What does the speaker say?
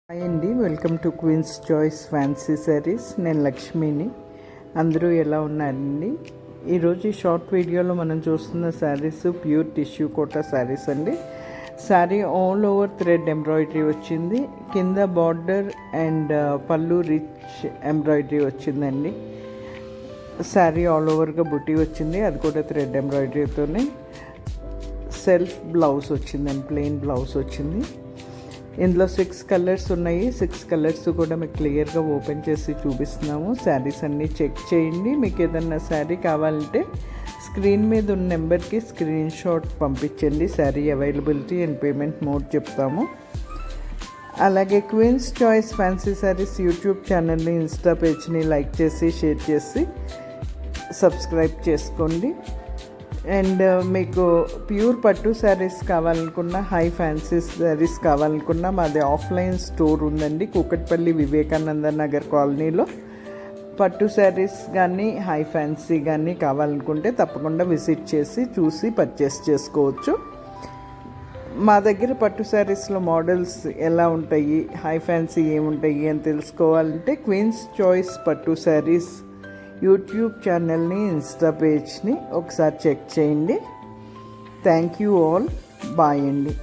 Hi అండి, welcome to Queen's Choice fancy sarees. నేను లక్ష్మిని. అందరూ ఎలా ఉన్నారండి? ఈరోజు ఈ షార్ట్ వీడియోలో మనం చూస్తున్న శారీస్ ప్యూర్ టిష్యూ కోటా శారీస్ అండి. Saree all over thread embroidery వచ్చింది. కింద బార్డర్ అండ్ పళ్ళు రిచ్ ఎంబ్రాయిడరీ వచ్చిందండి. శారీ ఆల్ ఓవర్గా బుటీ వచ్చింది, అది కూడా థ్రెడ్ ఎంబ్రాయిడరీతోనే. సెల్ఫ్ బ్లౌజ్ వచ్చిందండి, ప్లెయిన్ బ్లౌజ్ వచ్చింది. ఇందులో 6 కలర్స్ ఉన్నాయి. 6 కలర్స్ కూడా మీకు క్లియర్గా ఓపెన్ చేసి చూపిస్తున్నాము. శారీస్ అన్నీ చెక్ చేయండి. మీకు ఏదన్నా శారీ కావాలంటే స్క్రీన్ మీద ఉన్న నెంబర్కి స్క్రీన్ షాట్ పంపించండి. Sari availability and payment mode చెప్తాము. అలాగే Queen's Choice fancy sarees YouTube ఛానల్ని, ఇన్స్టా పేజ్ని లైక్ చేసి షేర్ చేసి సబ్స్క్రైబ్ చేసుకోండి. అండ్ మీకు ప్యూర్ పట్టు శారీస్ కావాలనుకున్న, హై ఫ్యాన్సీ శారీస్ కావాలనుకున్న మాది ఆఫ్లైన్ స్టోర్ ఉందండి కూకట్పల్లి వివేకానంద నగర్ కాలనీలో. పట్టు శారీస్ కానీ హై ఫ్యాన్సీ కానీ కావాలనుకుంటే తప్పకుండా విజిట్ చేసి చూసి పర్చేస్ చేసుకోవచ్చు. మా దగ్గర పట్టు శారీస్లో మోడల్స్ ఎలా ఉంటాయి, హై ఫ్యాన్సీ ఏముంటాయి అని తెలుసుకోవాలంటే క్వీన్స్ చాయిస్ పట్టు శారీస్ యూట్యూబ్ ఛానల్ని, ఇన్స్టా పేజ్ని ఒకసారి చెక్ చేయండి. Thank you all. బాయ్ అండి.